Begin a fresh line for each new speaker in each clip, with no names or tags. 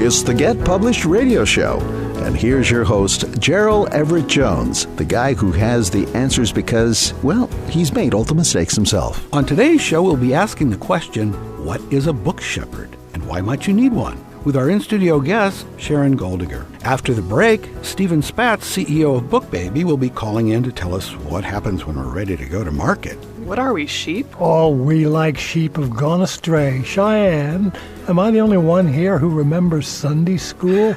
It's the Get Published radio show. And here's your host, Gerald Everett Jones, the guy who has the answers because, well, he's made all the mistakes himself.
On today's show, we'll be asking the question, what is a book shepherd and why might you need one? With our in-studio guest, Sharon Goldinger. After the break, Steven Spatz, CEO of BookBaby, will be calling in to tell us what happens when we're ready to go to market.
What are we, sheep?
Oh, we like sheep have gone astray. Cheyenne, am I the only one here who remembers Sunday school?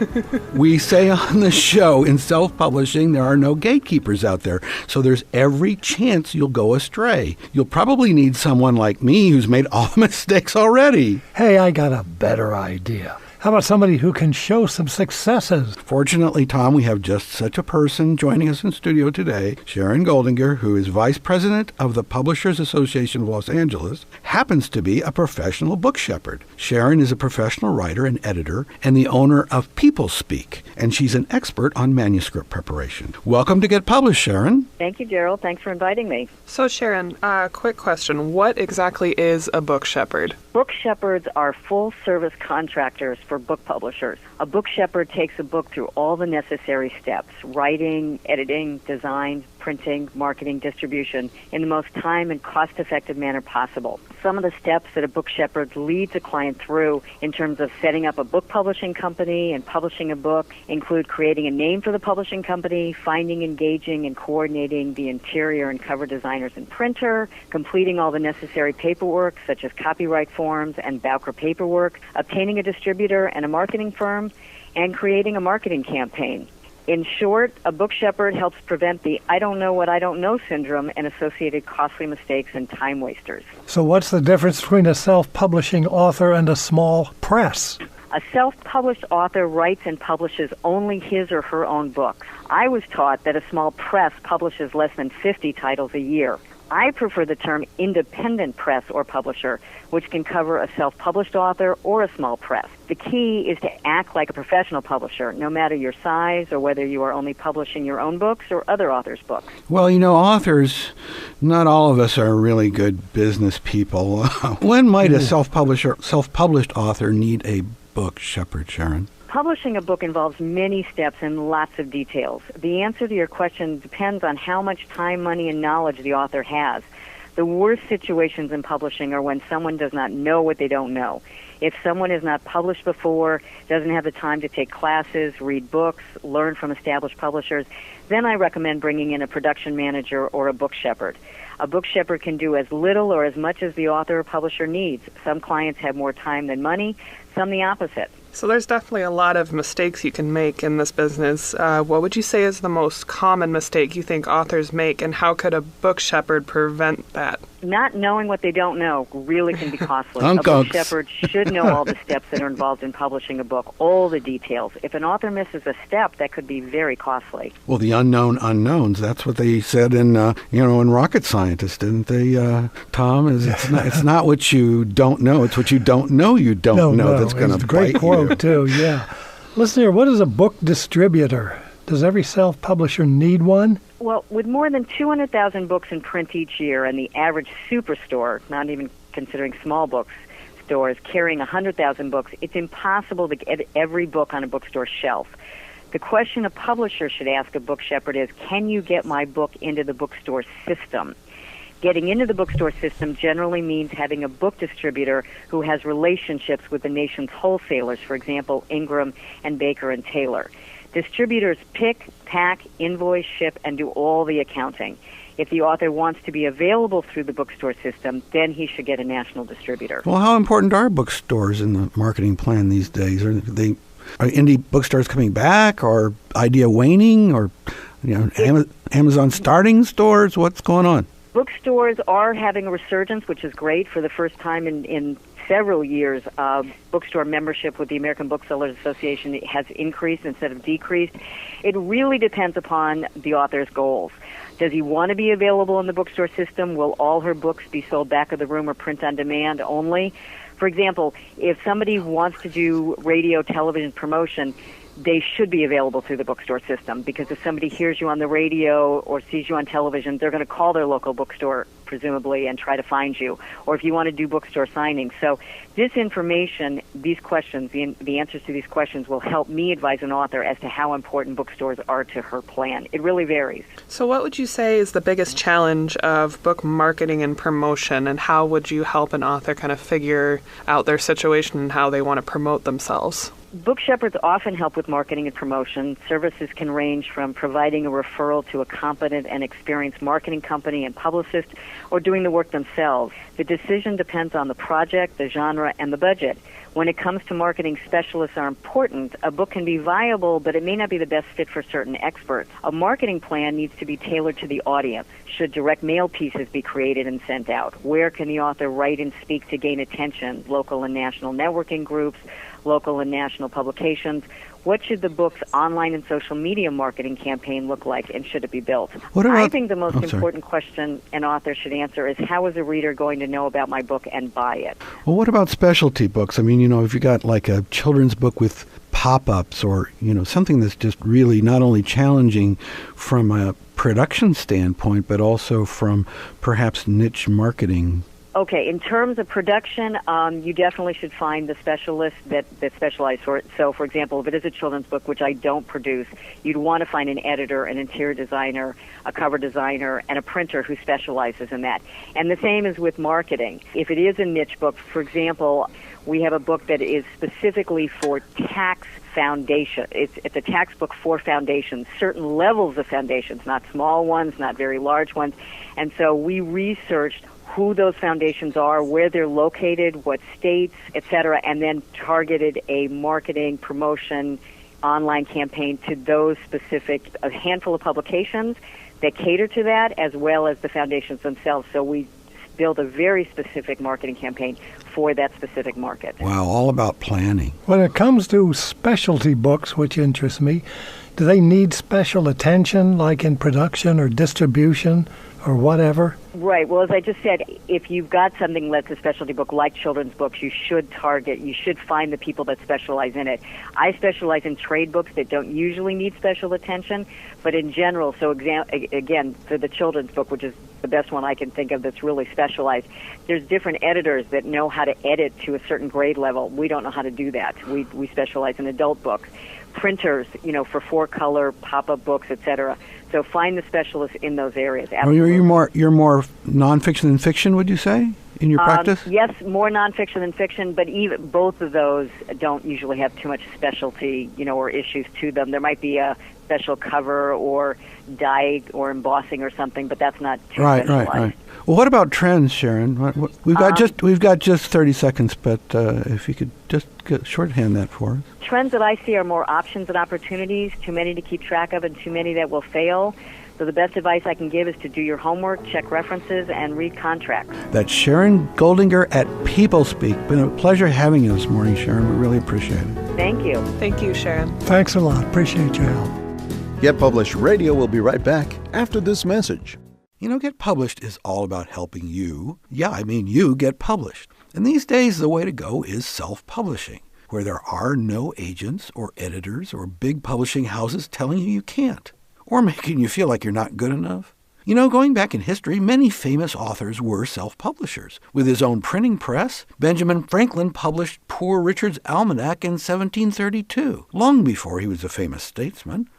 We say on the show, in self-publishing, there are no gatekeepers out there, so there's every chance you'll go astray. You'll probably need someone like me who's made all the mistakes already.
Hey, I got a better idea. How about somebody who can show some successes?
Fortunately, Tom, we have just such a person joining us in studio today, Sharon Goldinger, who is Vice President of the Publishers Association of Los Angeles, happens to be a professional book shepherd. Sharon is a professional writer and editor and the owner of PeopleSpeak, and she's an expert on manuscript preparation. Welcome to Get Published, Sharon.
Thank you, Gerald. Thanks for inviting me.
So, Sharon, quick question. What exactly is a book shepherd?
Book shepherds are full-service contractors for book publishers. A book shepherd takes a book through all the necessary steps: writing, editing, design, printing, marketing, distribution, in the most time and cost-effective manner possible. Some of the steps that a book shepherd leads a client through in terms of setting up a book publishing company and publishing a book include creating a name for the publishing company, finding, engaging, and coordinating the interior and cover designers and printer, completing all the necessary paperwork such as copyright forms and Bowker paperwork, obtaining a distributor and a marketing firm, and creating a marketing campaign. In short, a book shepherd helps prevent the I don't know what I don't know syndrome and associated costly mistakes and time wasters.
So what's the difference between a self-publishing author and a small press?
A self-published author writes and publishes only his or her own books. I was taught that a small press publishes less than 50 titles a year. I prefer the term independent press or publisher, which can cover a self-published author or a small press. The key is to act like a professional publisher, no matter your size or whether you are only publishing your own books or other authors' books.
Well, you know, authors, not all of us are really good business people. When might a self-published author need a book shepherd, Sharon?
Publishing a book involves many steps and lots of details. The answer to your question depends on how much time, money, and knowledge the author has. The worst situations in publishing are when someone does not know what they don't know. If someone has not published before, doesn't have the time to take classes, read books, learn from established publishers, then I recommend bringing in a production manager or a book shepherd. A book shepherd can do as little or as much as the author or publisher needs. Some clients have more time than money, some the opposite.
So there's definitely a lot of mistakes you can make in this business. What would you say is the most common mistake you think authors make, and how could a book shepherd prevent that?
Not knowing what they don't know really can be costly. A book shepherd should know all the steps that are involved in publishing a book, all the details. If an author misses a step, that could be very costly.
Well, the unknown unknowns, that's what they said in Rocket Scientist, didn't they, Tom? It's not what you don't know, it's what you don't know that's going to bite you.
Great quote, too, yeah. Listen here, what is a book distributor? Does every self-publisher need one?
Well, with more than 200,000 books in print each year and the average superstore, not even considering small books, stores carrying 100,000 books, it's impossible to get every book on a bookstore shelf. The question a publisher should ask a book shepherd is, can you get my book into the bookstore system? Getting into the bookstore system generally means having a book distributor who has relationships with the nation's wholesalers, for example, Ingram and Baker and Taylor. Distributors pick, pack, invoice, ship, and do all the accounting. If the author wants to be available through the bookstore system, then he should get a national distributor.
Well, how important are bookstores in the marketing plan these days? Are indie bookstores coming back, or idea waning, or Amazon starting stores? What's going on?
Bookstores are having a resurgence, which is great. For the first time in several years, bookstore membership with the American Booksellers Association has increased instead of decreased. It really depends upon the author's goals. Does he want to be available in the bookstore system? Will all her books be sold back of the room or print on demand only? For example, if somebody wants to do radio, television promotion, they should be available through the bookstore system, because if somebody hears you on the radio or sees you on television, they're going to call their local bookstore, presumably, and try to find you, or if you want to do bookstore signings. So this information, these questions, the answers to these questions will help me advise an author as to how important bookstores are to her plan. It really varies.
So what would you say is the biggest challenge of book marketing and promotion, and how would you help an author kind of figure out their situation and how they want to promote themselves?
Book shepherds often help with marketing and promotion. Services can range from providing a referral to a competent and experienced marketing company and publicist, or doing the work themselves. The decision depends on the project, the genre, and the budget. When it comes to marketing, specialists are important. A book can be viable, but it may not be the best fit for certain experts. A marketing plan needs to be tailored to the audience. Should direct mail pieces be created and sent out? Where can the author write and speak to gain attention? Local and national networking groups, local and national publications. What should the book's online and social media marketing campaign look like, and should it be built? I think the most important question an author should answer is, how is a reader going to know about my book and buy it?
Well, what about specialty books? I mean, if you got like a children's book with pop-ups, or, something that's just really not only challenging from a production standpoint, but also from perhaps niche marketing.
Okay, in terms of production, you definitely should find the specialists that specialize for it. So, for example, if it is a children's book, which I don't produce, you'd want to find an editor, an interior designer, a cover designer, and a printer who specializes in that. And the same is with marketing. If it is a niche book, for example, we have a book that is specifically for tax foundation. It's a tax book for foundations, certain levels of foundations, not small ones, not very large ones. And so we researched who those foundations are, where they're located, what states, etc., and then targeted a marketing, promotion, online campaign to those specific, a handful of publications that cater to that, as well as the foundations themselves. So we build a very specific marketing campaign for that specific market.
Wow, all about planning.
When it comes to specialty books, which interest me, do they need special attention, like in production or distribution or whatever?
Right. Well, as I just said, if you've got something that's a specialty book like children's books, you should find the people that specialize in it. I specialize in trade books that don't usually need special attention, but in general, so again, for the children's book, which is the best one I can think of that's really specialized, there's different editors that know how to edit to a certain grade level. We don't know how to do that. We specialize in adult books. Printers, for 4-color pop-up books, etc. So find the specialists in those areas. Absolutely.
You're more nonfiction than fiction, would you say, in your practice?
Yes, more nonfiction than fiction, but even both of those don't usually have too much specialty, or issues to them. There might be a special cover or dye or embossing or something, but that's not too specialized. Right.
Well, what about trends, Sharon? We've got just 30 seconds, but if you could just shorthand that for us.
Trends that I see are more options and opportunities, too many to keep track of and too many that will fail. So the best advice I can give is to do your homework, check references, and read contracts. That's
Sharon Goldinger at PeopleSpeak. Been a pleasure having you this morning, Sharon. We really appreciate it.
Thank you.
Thank you, Sharon.
Thanks a lot. Appreciate your help.
Get Published Radio will be right back after this message.
Get Published is all about helping you. You get published. And these days, the way to go is self-publishing, where there are no agents or editors or big publishing houses telling you can't, or making you feel like you're not good enough. Going back in history, many famous authors were self-publishers. With his own printing press, Benjamin Franklin published Poor Richard's Almanac in 1732, long before he was a famous statesman.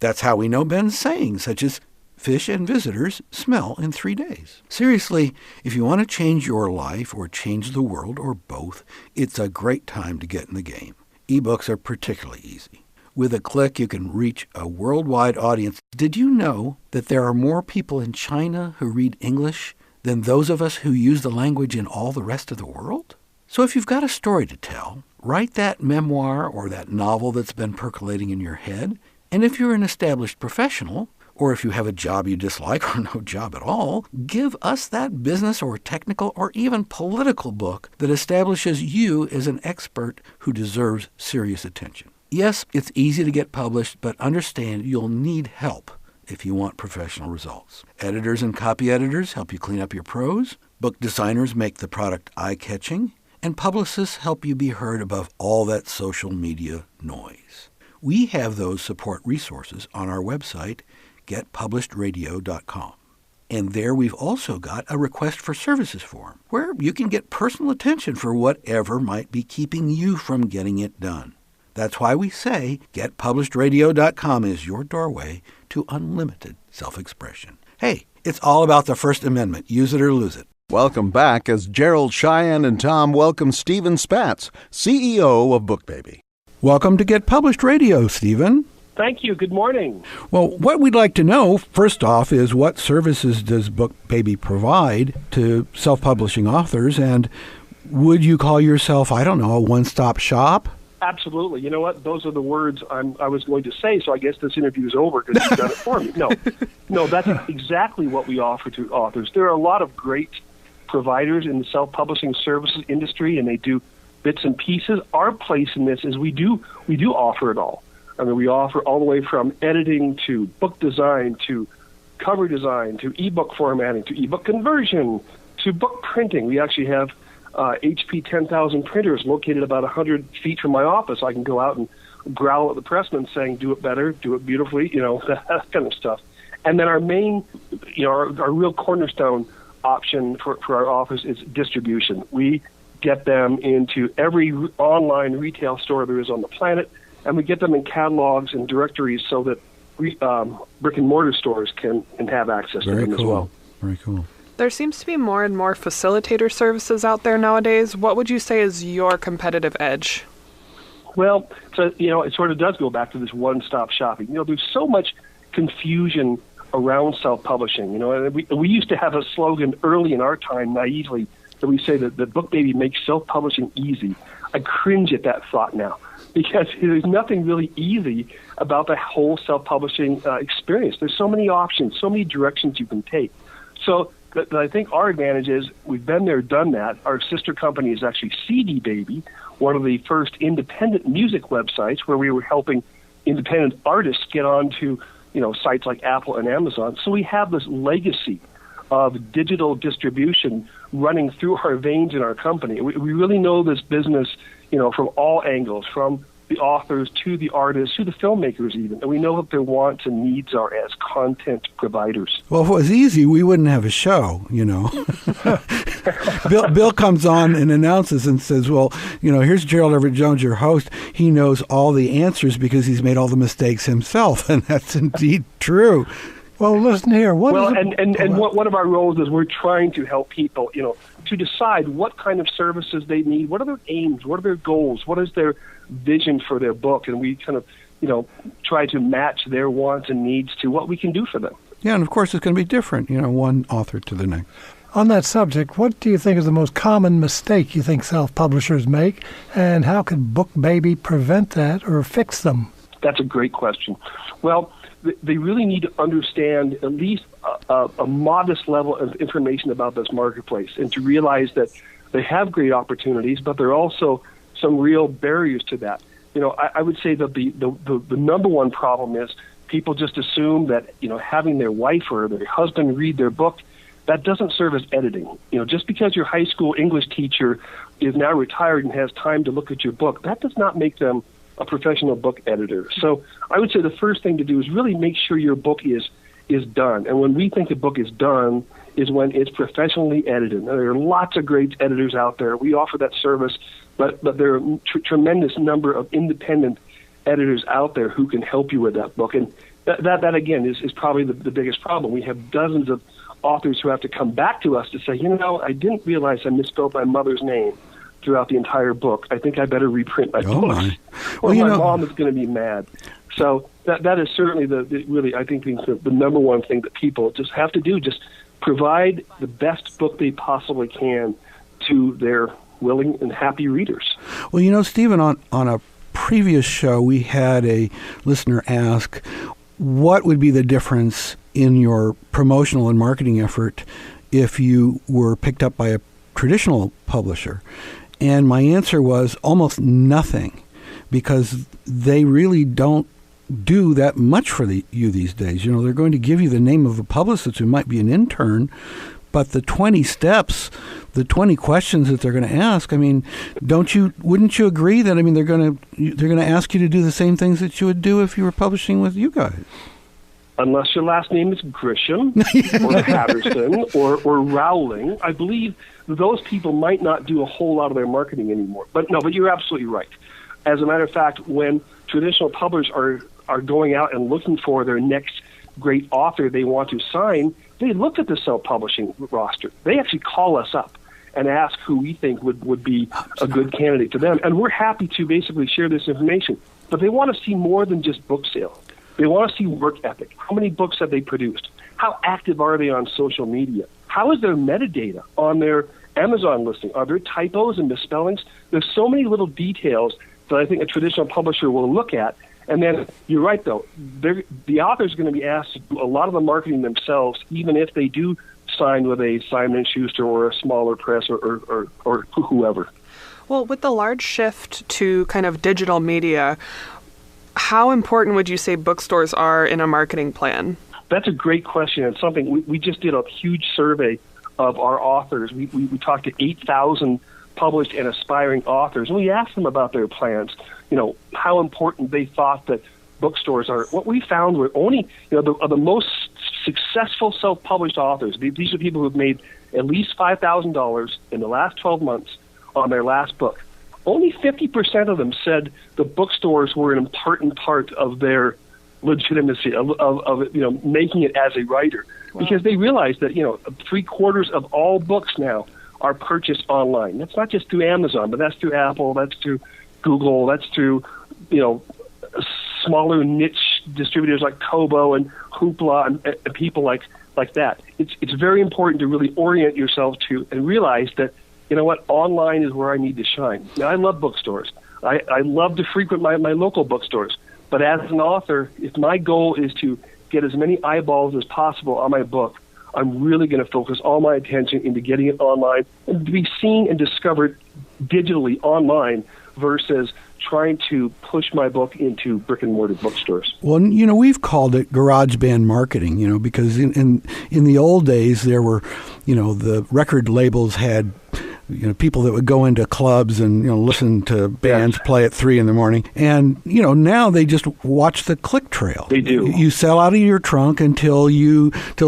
That's how we know Ben's sayings, such as, "Fish and visitors smell in 3 days." Seriously, if you want to change your life or change the world or both, it's a great time to get in the game. Ebooks are particularly easy. With a click, you can reach a worldwide audience. Did you know that there are more people in China who read English than those of us who use the language in all the rest of the world? So if you've got a story to tell, write that memoir or that novel that's been percolating in your head. And if you're an established professional, or if you have a job you dislike or no job at all, give us that business or technical or even political book that establishes you as an expert who deserves serious attention. Yes, it's easy to get published, but understand you'll need help if you want professional results. Editors and copy editors help you clean up your prose. Book designers make the product eye-catching. And publicists help you be heard above all that social media noise. We have those support resources on our website, getpublishedradio.com. And there we've also got a request for services form where you can get personal attention for whatever might be keeping you from getting it done. That's why we say getpublishedradio.com is your doorway to unlimited self-expression. Hey, it's all about the First Amendment. Use it or lose it.
Welcome back as Gerald, Cheyenne, and Tom welcome Steven Spatz, CEO of BookBaby.
Welcome to Get Published Radio, Steven.
Thank you. Good morning.
Well, what we'd like to know, first off, is what services does BookBaby provide to self-publishing authors, and would you call yourself, I don't know, a one-stop shop?
Absolutely. You know what? Those are the words I was going to say, so I guess this interview is over because you've done it for me. No, that's exactly what we offer to authors. There are a lot of great providers in the self-publishing services industry, and they do bits and pieces. Our place in this is we do offer it all. I mean, we offer all the way from editing to book design to cover design to ebook formatting to ebook conversion to book printing. We actually have HP 10,000 printers located about 100 feet from my office. I can go out and growl at the pressman saying, do it better, do it beautifully, that kind of stuff. And then our main, our real cornerstone option for our office is distribution. We get them into every online retail store there is on the planet, and we get them in catalogs and directories so that brick and mortar stores can have access to them as well.
Very cool.
There seems to be more and more facilitator services out there nowadays. What would you say is your competitive edge?
Well, it sort of does go back to this one-stop shopping. There's so much confusion around self-publishing. We used to have a slogan early in our time, naively, that we say that BookBaby makes self-publishing easy. I cringe at that thought now because there's nothing really easy about the whole self-publishing experience. There's so many options, so many directions you can take. So I think our advantage is we've been there, done that. Our sister company is actually CD Baby, one of the first independent music websites where we were helping independent artists get onto sites like Apple and Amazon. So we have this legacy of digital distribution running through our veins in our company. We really know this business, from all angles, from the authors to the artists to the filmmakers even. And we know what their wants and needs are as content providers.
Well, if it was easy, we wouldn't have a show, Bill comes on and announces and says, well, here's Gerald Everett Jones, your host. He knows all the answers because he's made all the mistakes himself. And that's indeed true.
Well, listen here.
One of our roles is we're trying to help people, to decide what kind of services they need, what are their aims, what are their goals, what is their vision for their book, and we kind of, try to match their wants and needs to what we can do for them.
Yeah, and of course it's going to be different, one author to the next.
On that subject, what do you think is the most common mistake you think self-publishers make, and how could BookBaby prevent that or fix them?
That's a great question. Well, they really need to understand at least a modest level of information about this marketplace and to realize that they have great opportunities, but there are also some real barriers to that. I would say that the number one problem is people just assume that, having their wife or their husband read their book, that doesn't serve as editing. Just because your high school English teacher is now retired and has time to look at your book, that does not make them a professional book editor. So I would say the first thing to do is really make sure your book is done. And when we think a book is done is when it's professionally edited. Now, there are lots of great editors out there. We offer that service, but there are a tremendous number of independent editors out there who can help you with that book. And that again, is probably the biggest problem. We have dozens of authors who have to come back to us to say, I didn't realize I misspelled my mother's name throughout the entire book. I think I better reprint my books. Or my mom is going to be mad. So that is certainly really, I think, the number one thing that people just have to do, just provide the best book they possibly can to their willing and happy readers.
Well, Stephen, on a previous show, we had a listener ask, what would be the difference in your promotional and marketing effort if you were picked up by a traditional publisher? And my answer was almost nothing, because they really don't do that much for you these days. They're going to give you the name of a publicist who might be an intern, But the 20 steps, the 20 questions that they're going to ask, I mean, wouldn't you agree that, I mean, they're going to ask you to do the same things that you would do if you were publishing with you guys?
Unless your last name is Grisham or Patterson or Rowling, I believe those people might not do a whole lot of their marketing anymore. But you're absolutely right. As a matter of fact, when traditional publishers are going out and looking for their next great author they want to sign, they look at the self-publishing roster. They actually call us up and ask who we think would be a good candidate to them. And we're happy to basically share this information. But they want to see more than just book sales. They want to see work ethic. How many books have they produced? How active are they on social media? How is their metadata on their Amazon listing? Are there typos and misspellings? There's so many little details that I think a traditional publisher will look at. And then you're right, though. The author's going to be asked to do a lot of the marketing themselves, even if they do sign with a Simon & Schuster or a smaller press or whoever.
Well, with the large shift to kind of digital media, how important would you say bookstores are in a marketing plan?
That's a great question, and something we just did a huge survey of our authors. We talked to 8,000 published and aspiring authors, and we asked them about their plans, how important they thought that bookstores are. What we found were only, the most successful self-published authors, these are people who have made at least $5,000 in the last 12 months on their last book. Only 50% of them said the bookstores were an important part of their legitimacy of making it as a writer. Wow. Because they realized that 3/4 of all books now are purchased online. That's not just through Amazon, but that's through Apple, that's through Google, that's through smaller niche distributors like Kobo and Hoopla and people like that. It's very important to really orient yourself to and realize that online is where I need to shine. Now, I love bookstores. I love to frequent my local bookstores. But as an author, if my goal is to get as many eyeballs as possible on my book, I'm really going to focus all my attention into getting it online and to be seen and discovered digitally online versus trying to push my book into brick-and-mortar bookstores.
Well, we've called it garage band marketing, because in the old days there were, the record labels had people that would go into clubs and listen to bands play at 3 a.m. And now they just watch the click trail.
They do.
You sell out of your trunk until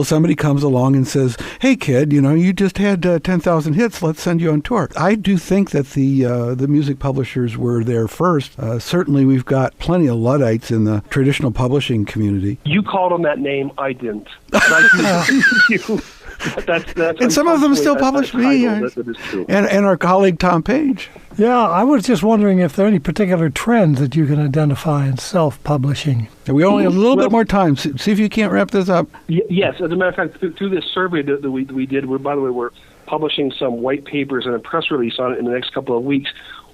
somebody comes along and says, "Hey kid, you just had 10,000 hits. Let's send you on tour." I do think that the music publishers were there first. Certainly, we've got plenty of Luddites in the traditional publishing community.
You called them that name. I didn't. That's
and some of them still publish me.
That is true.
And our colleague Tom Page.
Yeah, I was just wondering if there are any particular trends that you can identify in self-publishing.
We only have a little bit more time. See if you can't wrap this up.
Yes, as a matter of fact, through this survey that we did, by the way, we're publishing some white papers and a press release on it in the next couple of weeks.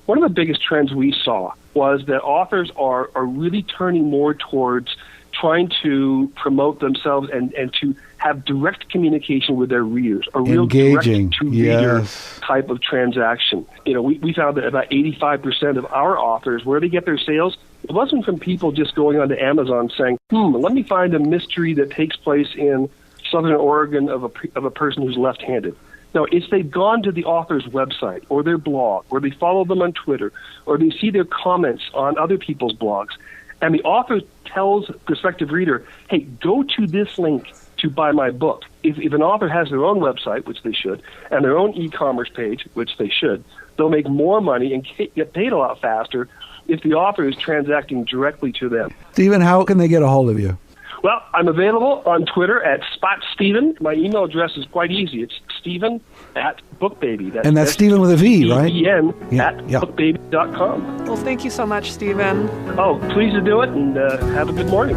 One of the biggest trends we saw was that authors are really turning more towards trying to promote themselves and to have direct communication with their readers, a real direct-to-reader type of transaction. We found that about 85% of our authors, where they get their sales, it wasn't from people just going onto Amazon saying, let me find a mystery that takes place in Southern Oregon of a person who's left-handed. No, it's they've gone to the author's website or their blog, or they follow them on Twitter, or they see their comments on other people's blogs, and the author tells prospective reader, hey, go to this link to buy my book. If an author has their own website, which they should, and their own e-commerce page, which they should, they'll make more money and get paid a lot faster if the author is transacting directly to them.
Steven, how can they get a hold of you?
Well, I'm available on Twitter at SpotSteven. My email address is quite easy. It's Steven at BookBaby.
And that's Steven with a V, right?
Steven at BookBaby.com.
Well, thank you so much, Steven.
Oh, pleased to do it, and have a good morning.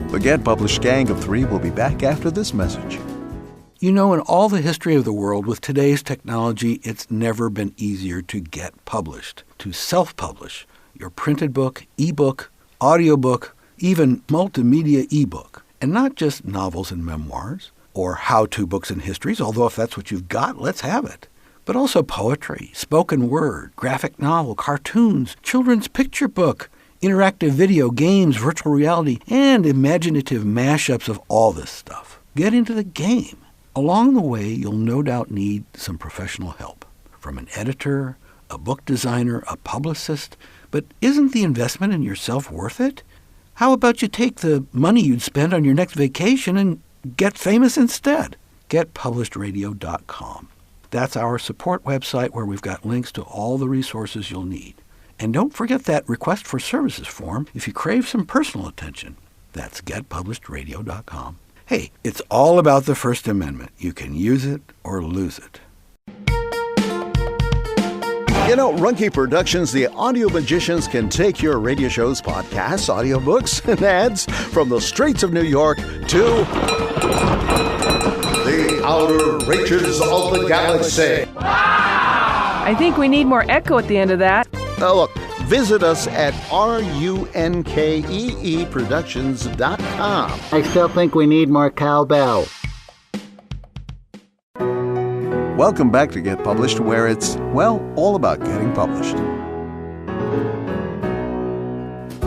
The Get Published Gang of 3 will be back after this message.
In all the history of the world, with today's technology, it's never been easier to get published, to self-publish your printed book, ebook, audiobook, even multimedia ebook. And not just novels and memoirs, or how-to books and histories, although if that's what you've got, let's have it. But also poetry, spoken word, graphic novel, cartoons, children's picture book, interactive video, games, virtual reality, and imaginative mashups of all this stuff. Get into the game. Along the way, you'll no doubt need some professional help from an editor, a book designer, a publicist. But isn't the investment in yourself worth it? How about you take the money you'd spend on your next vacation and get famous instead? GetPublishedRadio.com. That's our support website where we've got links to all the resources you'll need. And don't forget that request for services form if you crave some personal attention. That's GetPublishedRadio.com. Hey, it's all about the First Amendment. You can use it or lose it.
You know, Runke Productions, the audio magicians, can take your radio shows, podcasts, audiobooks, and ads from the streets of New York to the outer reaches of the galaxy.
I think we need more echo at the end of that.
Now look, visit us at runkeeproductions.com.
I still think we need more cowbell.
Welcome back to Get Published, where it's, well, all about getting published.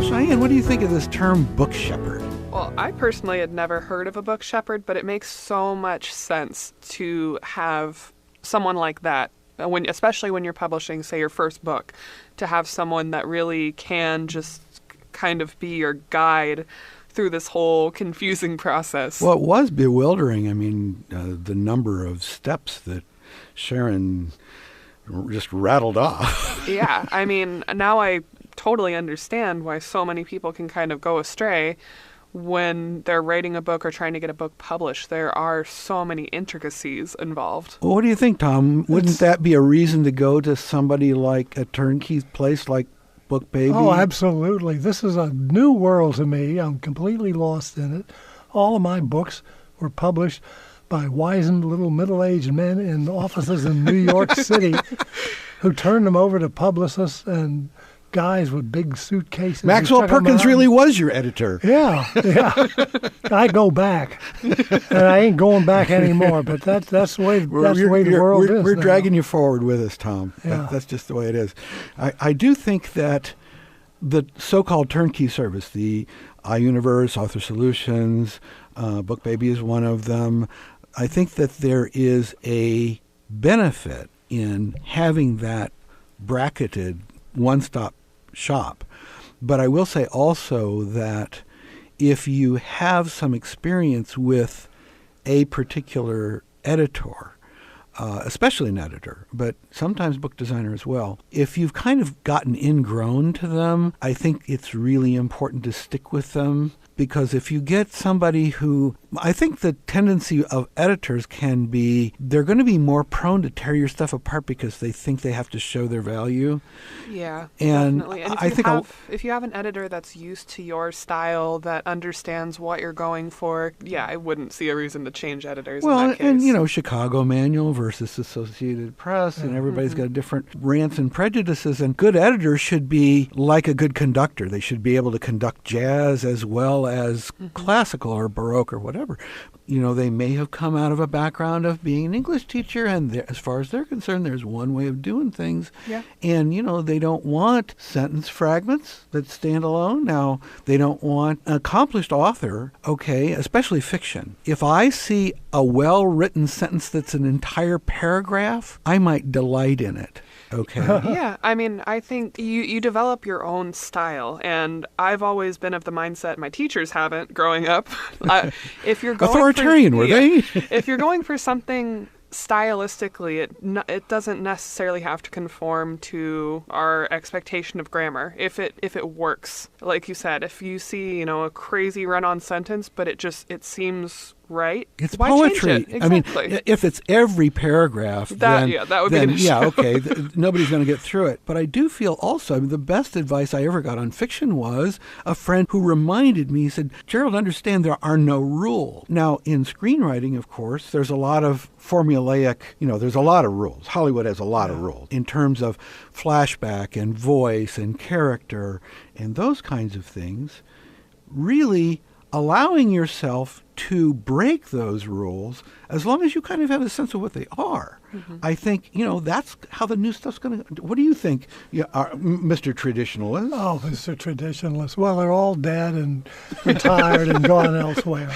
Cheyenne, what do you think of this term book shepherd?
Well, I personally had never heard of a book shepherd, but it makes so much sense to have someone like that, especially when you're publishing, say, your first book, to have someone that really can just kind of be your guide through this whole confusing process.
Well, it was bewildering. I mean, the number of steps that Sharon just rattled off.
Yeah, I mean, now I totally understand why so many people can kind of go astray when they're writing a book or trying to get a book published. There are so many intricacies involved.
Well, what do you think, Tom? Wouldn't that be a reason to go to somebody like a turnkey place like BookBaby?
Oh, absolutely. This is a new world to me. I'm completely lost in it. All of my books were published by wizened little middle-aged men in offices in New York City who turned them over to publicists and guys with big suitcases.
Maxwell Perkins really was your editor.
Yeah. I go back, and I ain't going back anymore. But that's the way the world is.
We're
now.
dragging you forward with us, Tom.
Yeah.
That's just the way it is. I do think that the so-called turnkey service, the iUniverse, Author Solutions, BookBaby is one of them. I think that there is a benefit in having that bracketed one-stop shop. But I will say also that if you have some experience with a particular editor, especially an editor, but sometimes book designer as well, if you've kind of gotten ingrown to them, I think it's really important to stick with them. Because if you get somebody who, I think the tendency of editors can be, they're going to be more prone to tear your stuff apart because they think they have to show their value.
Yeah,
and
definitely. And if you have an editor that's used to your style, that understands what you're going for, yeah, I wouldn't see a reason to change editors in that case.
And, Chicago Manual versus Associated Press, and everybody's got different rants and prejudices, and good editors should be like a good conductor. They should be able to conduct jazz as well as classical or Baroque or whatever. They may have come out of a background of being an English teacher, and as far as they're concerned, there's one way of doing things.
Yeah.
And, they don't want sentence fragments that stand alone. Now, they don't want an accomplished author, okay, especially fiction. If I see a well-written sentence that's an entire paragraph, I might delight in it. Okay.
Yeah, I mean, I think you develop your own style, and I've always been of the mindset, my teachers haven't growing up. If you're going
authoritarian, were they?
If you're going for something stylistically, it doesn't necessarily have to conform to our expectation of grammar. If it works, like you said, if you see a crazy run-on sentence, but it seems right.
It's
why
poetry.
Change it? Exactly.
I mean, if it's every paragraph,
that would be an issue.
Yeah, okay, nobody's going to get through it. But I do feel also, the best advice I ever got on fiction was a friend who reminded me, he said, Gerald, understand there are no rules. Now, in screenwriting, of course, there's a lot of formulaic, there's a lot of rules. Hollywood has a lot of rules in terms of flashback and voice and character and those kinds of things. Really allowing yourself to break those rules, as long as you kind of have a sense of what they are. Mm-hmm. I think, that's how the new stuff's going to... What do you think, Mr. Traditionalist?
Oh, Mr. Traditionalist. Well, they're all dead and retired and gone elsewhere.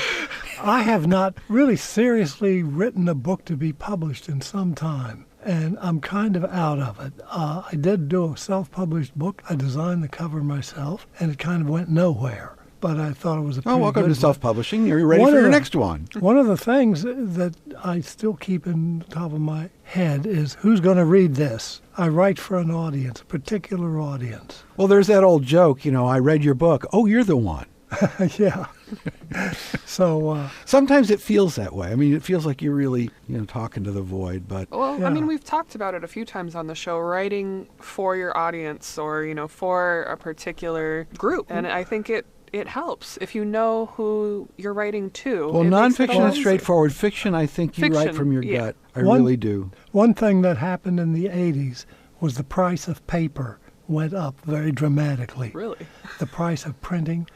I have not really seriously written a book to be published in some time, and I'm kind of out of it. I did do a self-published book. I designed the cover myself, and it kind of went nowhere. But I thought it was a pretty
welcome
good
to self-publishing. You're ready for your next one.
One of the things that I still keep in the top of my head is who's going to read this? I write for an audience, a particular audience.
Well, there's that old joke, I read your book. Oh, you're the one.
Yeah. So
sometimes it feels that way. I mean, it feels like you're really, talking to the void. But
well,
yeah.
I mean, we've talked about it a few times on the show, writing for your audience or for a particular group, and I think it helps if you know who you're writing to.
Well, nonfiction is straightforward. Fiction, I think you write from your gut. I really do.
One thing that happened in the 80s was the price of paper went up very dramatically.
Really?
The price of printing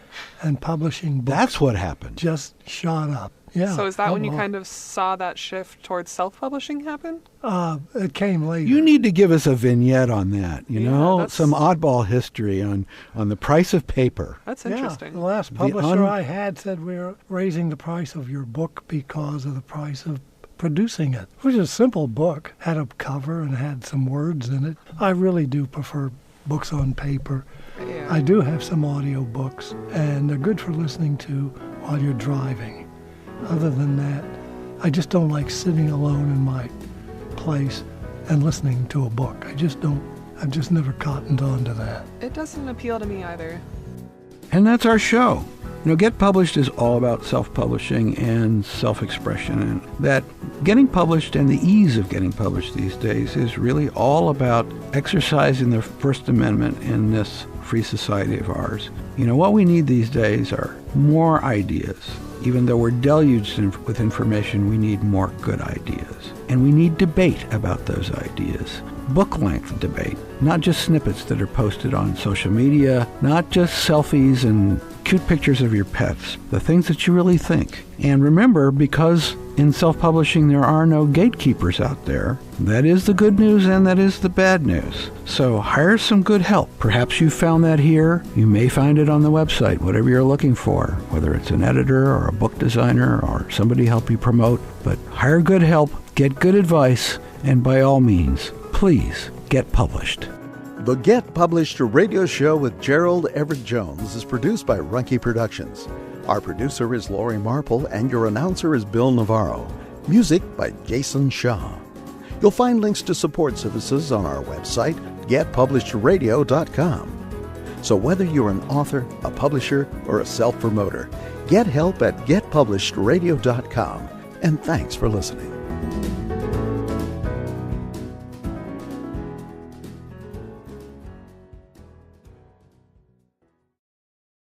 and publishing books.
That's what happened.
Just shot up. Yeah.
So is that when you kind of saw that shift towards self-publishing happen?
It came later.
You need to give us a vignette on that,
that's
some oddball history on the price of paper.
That's interesting.
The last publisher I had said we're raising the price of your book because of the price of producing it. It was a simple book, had a cover and had some words in it. I really do prefer books on paper.
Yeah.
I do have some audio books, and they're good for listening to while you're driving. Other than that, I just don't like sitting alone in my place and listening to a book. I've just never cottoned on to that.
It doesn't appeal to me either.
And that's our show. Get Published is all about self-publishing and self-expression, and that getting published and the ease of getting published these days is really all about exercising the First Amendment in this free society of ours. What we need these days are more ideas. Even though we're deluged with information, we need more good ideas. And we need debate about those ideas. Book-length debate, not just snippets that are posted on social media, not just selfies and cute pictures of your pets, the things that you really think. And remember, because in self-publishing there are no gatekeepers out there, that is the good news and that is the bad news. So hire some good help. Perhaps you found that here. You may find it on the website, whatever you're looking for, whether it's an editor or a book designer or somebody help you promote. But hire good help, get good advice, and by all means, please get published.
The Get Published radio show with Gerald Everett Jones is produced by Runkey Productions. Our producer is Lori Marple and your announcer is Bill Navarro. Music by Jason Shaw. You'll find links to support services on our website, getpublishedradio.com. So whether you're an author, a publisher, or a self-promoter, get help at getpublishedradio.com. And thanks for listening.